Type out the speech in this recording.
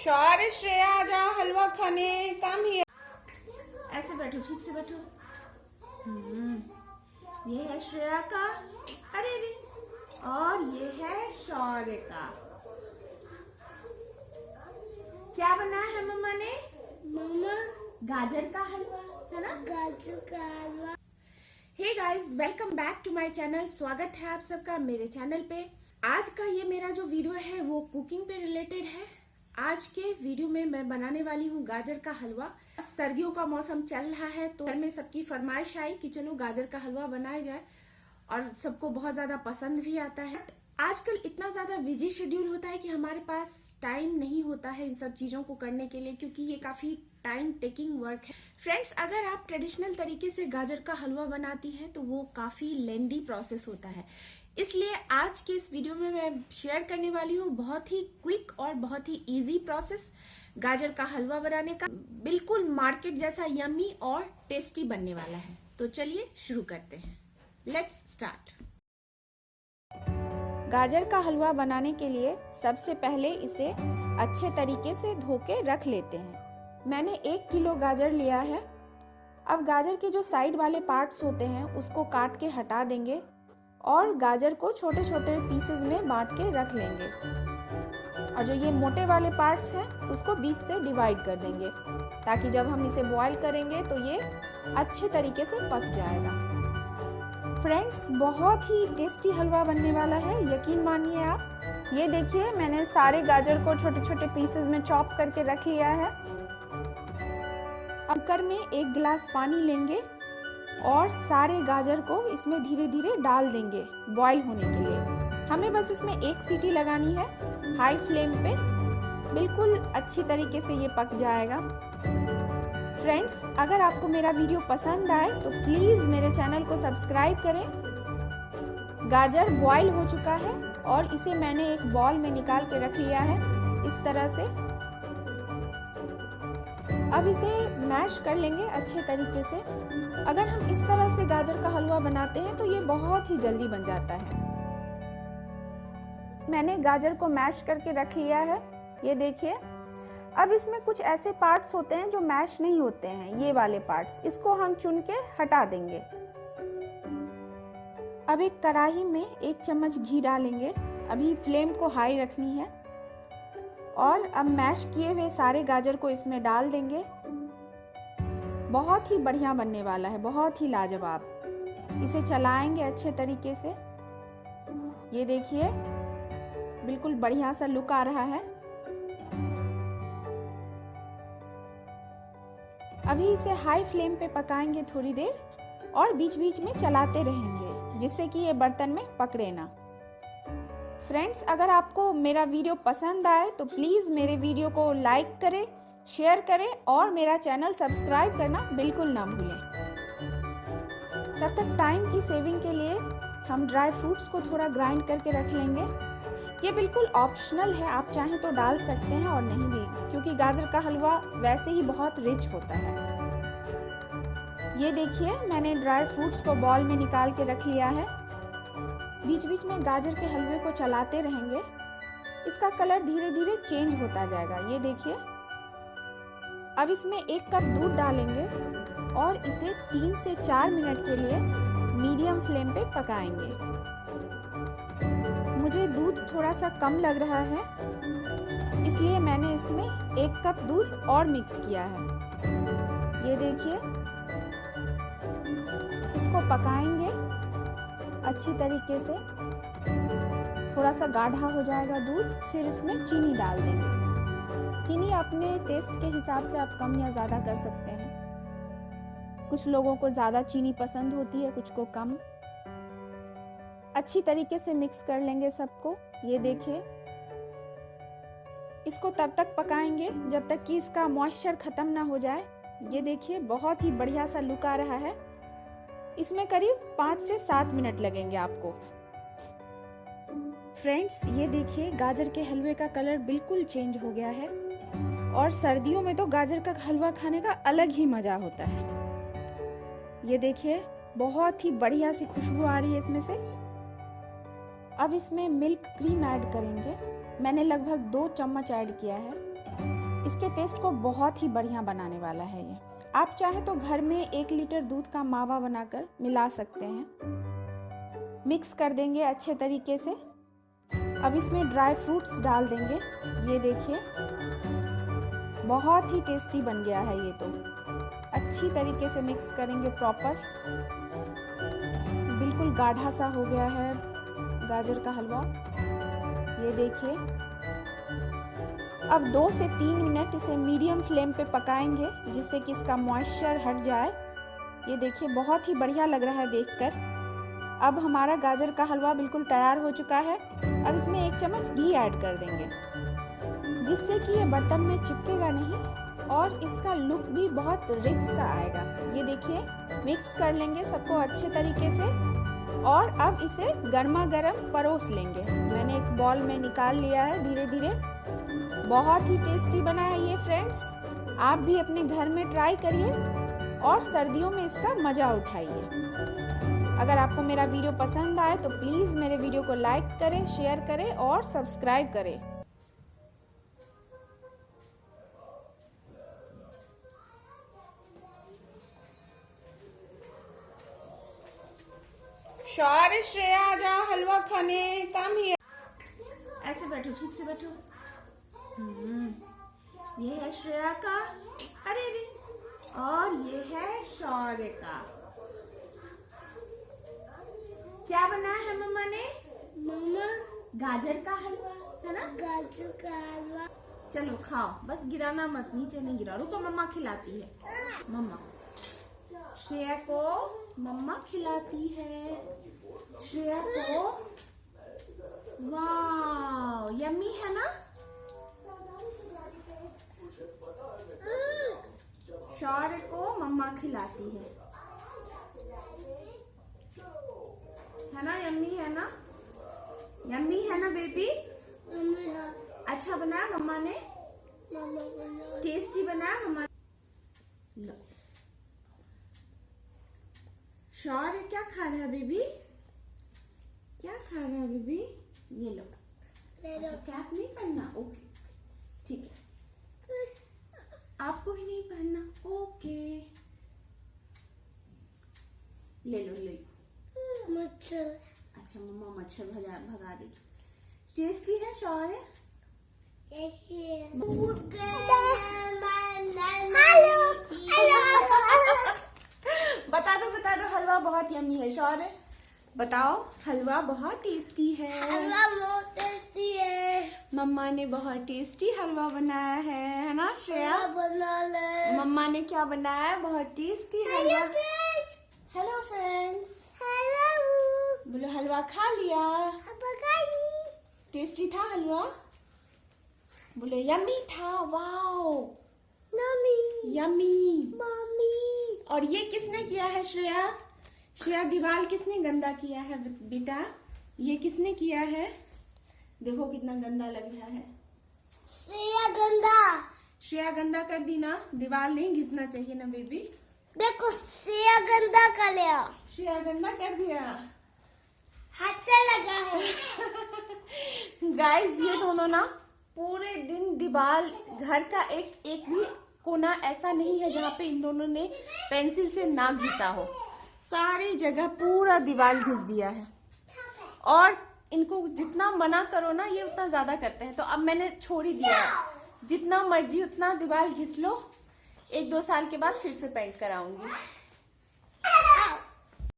शौर्य श्रेया आ जाओ हलवा खाने। कम ही ऐसे बैठो, ठीक से बैठो। ये है श्रेया का, अरे अरे, और ये है शौर्य का। क्या बनाया है मम्मा ने? मम्मा गाजर का हलवा, है ना? गाजर का halwa. Hey guys, welcome back to my channel. स्वागत है आप सबका मेरे चैनल पे। आज का ये मेरा जो वीडियो है वो कुकिंग पे रिलेटेड है। आज के वीडियो में मैं बनाने वाली हूँ गाजर का हलवा। सर्दियों का मौसम चल रहा है तो घर में सबकी फरमाइश आई कि चलो गाजर का हलवा बनाया जाए, और सबको बहुत ज्यादा पसंद भी आता है। आजकल इतना ज्यादा बिजी शेड्यूल होता है कि हमारे पास टाइम नहीं होता है इन सब चीजों को करने के लिए, क्योंकि ये काफी टाइम टेकिंग वर्क है। फ्रेंड्स, अगर आप ट्रेडिशनल तरीके से गाजर का हलवा बनाती हैं तो वो काफी लेंदी प्रोसेस होता है। इसलिए आज के इस वीडियो में मैं शेयर करने वाली हूँ बहुत ही क्विक और बहुत ही इजी प्रोसेस गाजर का हलवा बनाने का। बिल्कुल मार्केट जैसा यम्मी और टेस्टी बनने वाला है। तो चलिए शुरू करते हैं, लेट्स स्टार्ट। गाजर का हलवा बनाने के लिए सबसे पहले इसे अच्छे तरीके से धो के रख लेते हैं। मैंने 1 किलो गाजर लिया है। अब गाजर के जो साइड वाले पार्ट्स होते हैं उसको काट के हटा देंगे और गाजर को छोटे छोटे पीसेस में बांट के रख लेंगे, और जो ये मोटे वाले पार्ट्स हैं उसको बीच से डिवाइड कर देंगे, ताकि जब हम इसे बॉईल करेंगे तो ये अच्छे तरीके से पक जाएगा। फ्रेंड्स, बहुत ही टेस्टी हलवा बनने वाला है, यकीन मानिए आप। ये देखिए, मैंने सारे गाजर को छोटे छोटे पीसेस में चॉप करके रख लिया है। अब कुकर में 1 गिलास पानी लेंगे और सारे गाजर को इसमें धीरे धीरे डाल देंगे बॉईल होने के लिए। हमें बस इसमें 1 सीटी लगानी है हाई फ्लेम पे। बिल्कुल अच्छी तरीके से ये पक जाएगा। फ्रेंड्स, अगर आपको मेरा वीडियो पसंद आए तो प्लीज़ मेरे चैनल को सब्सक्राइब करें। गाजर बॉईल हो चुका है और इसे मैंने एक बॉल में निकाल के रख लिया है इस तरह से। अब इसे मैश कर लेंगे अच्छे तरीके से। अगर हम इस तरह से गाजर का हलवा बनाते हैं तो ये बहुत ही जल्दी बन जाता है। मैंने गाजर को मैश करके रख लिया है, ये देखिए। अब इसमें कुछ ऐसे पार्ट्स होते हैं जो मैश नहीं होते हैं, ये वाले पार्ट्स, इसको हम चुन के हटा देंगे। अब एक कढ़ाई में 1 चम्मच घी डालेंगे। अभी फ्लेम को हाई रखनी है, और अब मैश किए हुए सारे गाजर को इसमें डाल देंगे। बहुत ही बढ़िया बनने वाला है, बहुत ही लाजवाब। इसे चलाएंगे अच्छे तरीके से। ये देखिए, बिल्कुल बढ़िया सा लुक आ रहा है। अभी इसे हाई फ्लेम पे पकाएंगे थोड़ी देर, और बीच बीच में चलाते रहेंगे जिससे कि ये बर्तन में पकड़े ना। फ्रेंड्स, अगर आपको मेरा वीडियो पसंद आए तो प्लीज़ मेरे वीडियो को लाइक करें, शेयर करें और मेरा चैनल सब्सक्राइब करना बिल्कुल ना भूलें। तब तक टाइम की सेविंग के लिए हम ड्राई फ्रूट्स को थोड़ा ग्राइंड करके रख लेंगे। ये बिल्कुल ऑप्शनल है, आप चाहें तो डाल सकते हैं और नहीं भी, क्योंकि गाजर का हलवा वैसे ही बहुत रिच होता है। ये देखिए, मैंने ड्राई फ्रूट्स को बॉल में निकाल के रख लिया है। बीच बीच में गाजर के हलवे को चलाते रहेंगे। इसका कलर धीरे धीरे चेंज होता जाएगा, ये देखिए। अब इसमें 1 कप दूध डालेंगे और इसे 3 से 4 मिनट के लिए मीडियम फ्लेम पे पकाएंगे। मुझे दूध थोड़ा सा कम लग रहा है, इसलिए मैंने इसमें 1 कप दूध और मिक्स किया है। ये देखिए, इसको पकाएंगे अच्छी तरीके से। थोड़ा सा गाढ़ा हो जाएगा दूध, फिर इसमें चीनी डाल देंगे। चीनी अपने टेस्ट के हिसाब से आप कम या ज़्यादा कर सकते हैं। कुछ लोगों को ज़्यादा चीनी पसंद होती है, कुछ को कम। अच्छी तरीके से मिक्स कर लेंगे सबको। ये देखिए, इसको तब तक पकाएंगे जब तक कि इसका मॉइस्चर ख़त्म ना हो जाए। ये देखिए, बहुत ही बढ़िया सा लुक आ रहा है। इसमें करीब 5 से 7 मिनट लगेंगे आपको। फ्रेंड्स, ये देखिए, गाजर के हलवे का कलर बिल्कुल चेंज हो गया है, और सर्दियों में तो गाजर का हलवा खाने का अलग ही मज़ा होता है। ये देखिए, बहुत ही बढ़िया सी खुशबू आ रही है इसमें से। अब इसमें मिल्क क्रीम ऐड करेंगे। मैंने लगभग 2 चम्मच ऐड किया है। इसके टेस्ट को बहुत ही बढ़िया बनाने वाला है ये। आप चाहें तो घर में 1 लीटर दूध का मावा बनाकर मिला सकते हैं। मिक्स कर देंगे अच्छे तरीके से। अब इसमें ड्राई फ्रूट्स डाल देंगे। ये देखिए बहुत ही टेस्टी बन गया है ये तो। अच्छी तरीके से मिक्स करेंगे प्रॉपर। बिल्कुल गाढ़ा सा हो गया है गाजर का हलवा। ये देखिए अब 2 से 3 मिनट इसे मीडियम फ्लेम पे पकाएंगे जिससे कि इसका मॉइस्चर हट जाए। ये देखिए बहुत ही बढ़िया लग रहा है देखकर। अब हमारा गाजर का हलवा बिल्कुल तैयार हो चुका है। अब इसमें 1 चम्मच घी ऐड कर देंगे जिससे कि ये बर्तन में चिपकेगा नहीं और इसका लुक भी बहुत रिच सा आएगा। ये देखिए मिक्स कर लेंगे सबको अच्छे तरीके से और अब इसे गर्मा गर्म परोस लेंगे। मैंने एक बॉल में निकाल लिया है धीरे धीरे। बहुत ही टेस्टी बना है ये फ्रेंड्स। आप भी अपने घर में ट्राई करिए और सर्दियों में इसका मज़ा उठाइए। अगर आपको मेरा वीडियो पसंद आए तो प्लीज़ मेरे वीडियो को लाइक करें, शेयर करें और सब्सक्राइब करें। शौर्य, श्रेया आ जाओ हलवा खाने। Come here. ऐसे बैठो, ठीक से बैठो। ये है श्रेया का, अरे रे, और ये है शौर्य का। क्या बनाया है मम्मा ने? मम्मा गाजर का हलवा है ना। गाजर का हलवा। चलो खाओ, बस गिराना मत, नीचे नहीं गिरा। रुको मम्मा खिलाती है। मम्मा श्रेया को मम्मा खिलाती है। श्रेया को वाह यम्मी है ना। शौर्य को मम्मा खिलाती है ना। यम्मी है ना, यम्मी है ना बेबी। मम्मा अच्छा बनाया मम्मा ने, मम्मा टेस्टी बनाया मम्मा। लो शौर्य क्या खा रहा है बेबी, क्या खा रहा है बेबी? ये लो। अच्छा कैप नहीं पहनना, ओके ठीक है। आपको भी नहीं पहनना, ओके। ले लो ले लो। मच्छर। अच्छा मम्मा मच्छर भगा देगी। टेस्टी है शौर्य। बता दो हलवा बहुत यम्मी है। शौर्य बताओ, हलवा बहुत टेस्टी है। हलवा बहुत टेस्टी है। मम्मा ने बहुत टेस्टी हलवा बनाया है ना श्रेया? बना ले। मम्मा ने क्या बनाया है? बहुत टेस्टी हलवा। हेलो फ्रेंड्स, बोलो हलवा खा लिया। टेस्टी था हलवा, बोलो यम्मी था। Wow yummy. और ये किसने किया है श्रेया? श्रेया दीवार किसने गंदा किया है बेटा? ये किसने किया है? देखो कितना गंदा लग रहा है। श्रेया गंदा कर दी ना। दीवार नहीं घिसना चाहिए ना बेबी। देखो श्रेया गंदा कर लिया। श्रेया गंदा कर दिया, हाथ से लगा है। गाइस ये दोनों ना पूरे दिन दीवार, घर का एक भी कोना ऐसा नहीं है जहाँ पे इन दोनों ने पेंसिल से ना घिसा हो। सारी जगह पूरा दीवार घिस दिया है और इनको जितना मना करो ना ये उतना ज्यादा करते हैं। तो अब मैंने छोड़ ही दिया है। जितना मर्जी उतना दीवार घिस लो, 1-2 साल के बाद फिर से पेंट कराऊंगी।